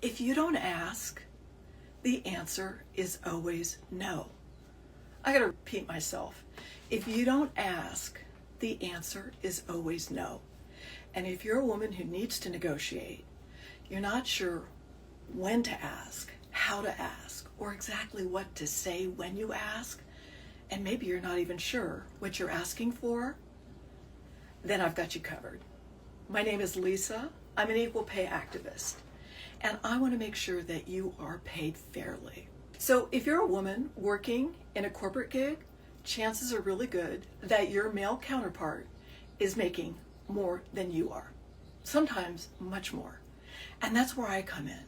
If you don't ask, the answer is always no. I gotta repeat myself. If you don't ask, the answer is always no. And if you're a woman who needs to negotiate, you're not sure when to ask, how to ask, or exactly what to say when you ask, and maybe you're not even sure what you're asking for, then I've got you covered. My name is Lisa. I'm an equal pay activist, and I want to make sure that you are paid fairly. So if you're a woman working in a corporate gig, chances are really good that your male counterpart is making more than you are, sometimes much more. And that's where I come in,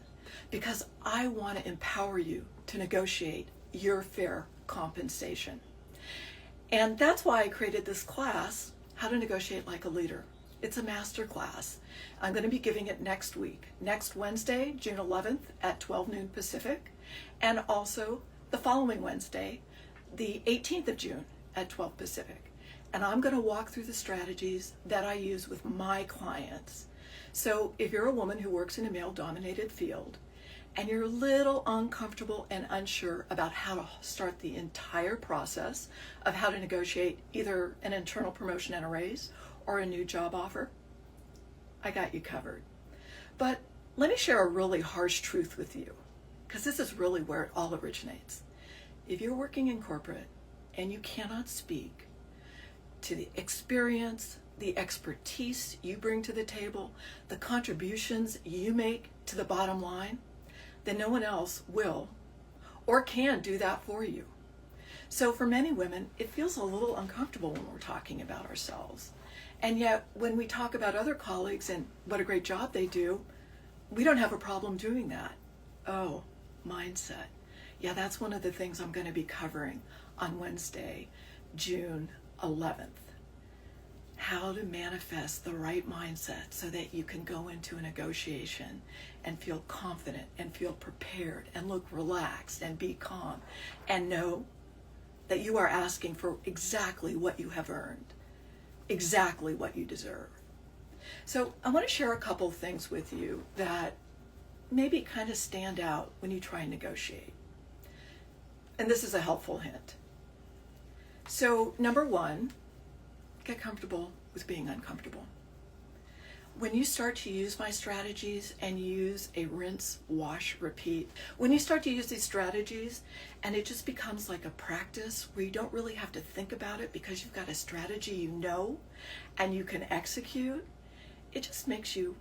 because I want to empower you to negotiate your fair compensation. And that's why I created this class, How to Negotiate Like a Leader. It's a master class. I'm going to be giving it next week, next Wednesday, June 11th at 12 noon Pacific, and also the following Wednesday, the 18th of June at 12 Pacific. And I'm going to walk through the strategies that I use with my clients. So if you're a woman who works in a male-dominated field and you're a little uncomfortable and unsure about how to start the entire process of how to negotiate either an internal promotion and a raise or a new job offer, I got you covered. But let me share a really harsh truth with you, because this is really where it all originates. If you're working in corporate and you cannot speak to the experience, the expertise you bring to the table, the contributions you make to the bottom line, then no one else will or can do that for you. So for many women, it feels a little uncomfortable when we're talking about ourselves. And yet when we talk about other colleagues and what a great job they do, we don't have a problem doing that. Oh, mindset. Yeah, that's one of the things I'm going to be covering on Wednesday, June 11th. How to manifest the right mindset so that you can go into a negotiation and feel confident and feel prepared and look relaxed and be calm and know that you are asking for exactly what you have earned, exactly what you deserve. So I want to share a couple things with you that maybe kind of stand out when you try and negotiate. And this is a helpful hint. So number one, get comfortable with being uncomfortable. When you start to use my strategies and use a rinse, wash, repeat, when you start to use these strategies and it just becomes like a practice where you don't really have to think about it because you've got a strategy you know and you can execute, it just makes you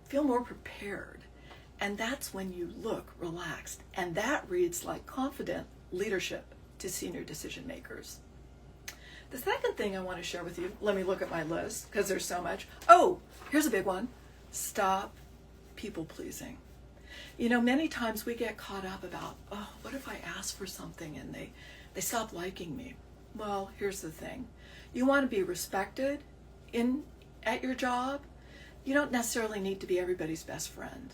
feel more prepared. And that's when you look relaxed. And that reads like confident leadership to senior decision makers. The second thing I want to share with you, let me look at my list because there's so much. Oh, here's a big one. Stop people pleasing. You know, many times we get caught up about, oh, what if I ask for something and they stop liking me? Well, here's the thing. You want to be respected at your job. You don't necessarily need to be everybody's best friend.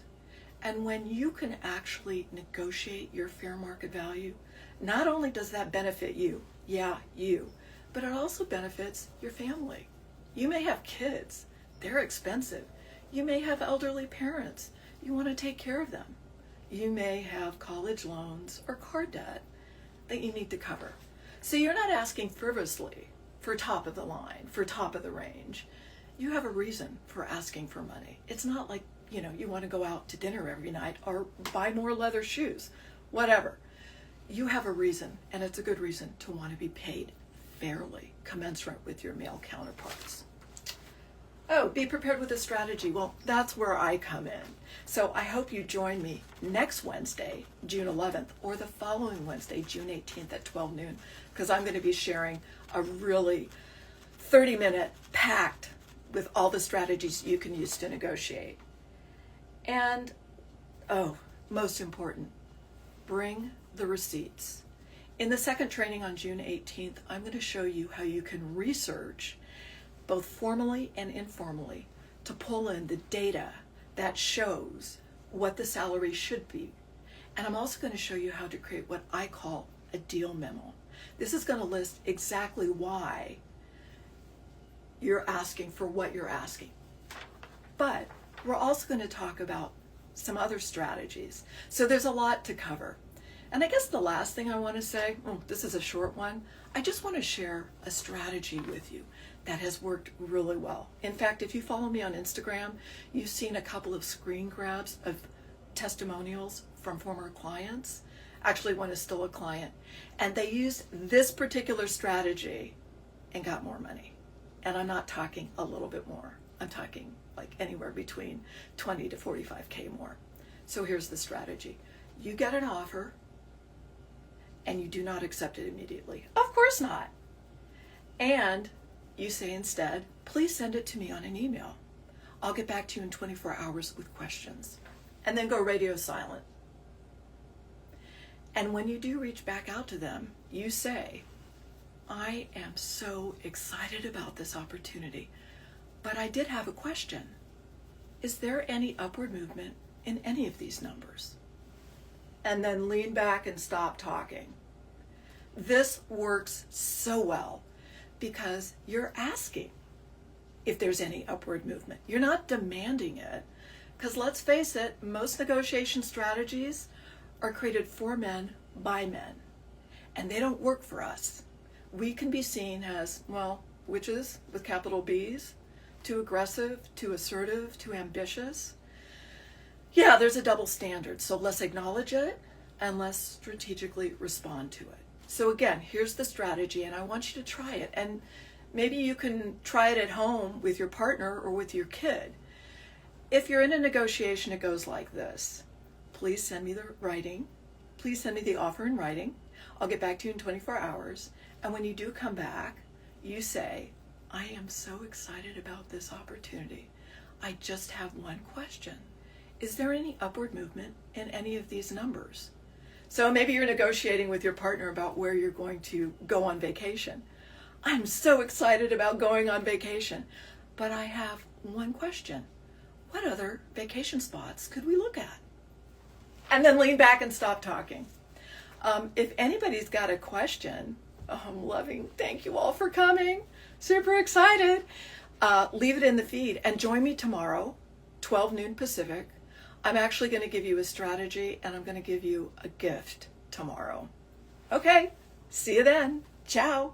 And when you can actually negotiate your fair market value, not only does that benefit you, but it also benefits your family. You may have kids. They're expensive. You may have elderly parents. You want to take care of them. You may have college loans or car debt that you need to cover. So you're not asking frivolously for top of the line, for top of the range. You have a reason for asking for money. It's not like, you want to go out to dinner every night or buy more leather shoes, whatever. You have a reason, and it's a good reason to want to be paid fairly, commensurate with your male counterparts. Oh, be prepared with a strategy. Well, that's where I come in. So I hope you join me next Wednesday, June 11th, or the following Wednesday, June 18th at 12 noon, because I'm going to be sharing a really 30-minute packed with all the strategies you can use to negotiate. And, most important, bring the receipts. In the second training on June 18th, I'm going to show you how you can research, both formally and informally, to pull in the data that shows what the salary should be. And I'm also going to show you how to create what I call a deal memo. This is going to list exactly why you're asking for what you're asking. But we're also going to talk about some other strategies. So there's a lot to cover. And I guess the last thing I want to say, this is a short one, I just want to share a strategy with you that has worked really well. In fact, if you follow me on Instagram, you've seen a couple of screen grabs of testimonials from former clients. Actually, one is still a client. And they used this particular strategy and got more money. And I'm not talking a little bit more. I'm talking like anywhere between 20 to 45K more. So here's the strategy. You get an offer and you do not accept it immediately. Of course not. And you say instead, please send it to me on an email. I'll get back to you in 24 hours with questions. And then go radio silent. And when you do reach back out to them, you say, I am so excited about this opportunity, but I did have a question. Is there any upward movement in any of these numbers? And then lean back and stop talking. This works so well because you're asking if there's any upward movement. You're not demanding it, because let's face it, most negotiation strategies are created for men by men, and they don't work for us. We can be seen as, well, witches with capital B's, too aggressive, too assertive, too ambitious. Yeah, there's a double standard, so let's acknowledge it and let's strategically respond to it. So again, here's the strategy, and I want you to try it. And maybe you can try it at home with your partner or with your kid. If you're in a negotiation, it goes like this. Please send me the writing. Please send me the offer in writing. I'll get back to you in 24 hours. And when you do come back, you say, I am so excited about this opportunity. I just have one question. Is there any upward movement in any of these numbers? So maybe you're negotiating with your partner about where you're going to go on vacation. I'm so excited about going on vacation, but I have one question. What other vacation spots could we look at? And then lean back and stop talking. If anybody's got a question, I'm loving, thank you all for coming. Super excited. Leave it in the feed and join me tomorrow, 12 noon Pacific. I'm actually going to give you a strategy and I'm going to give you a gift tomorrow. Okay, see you then. Ciao.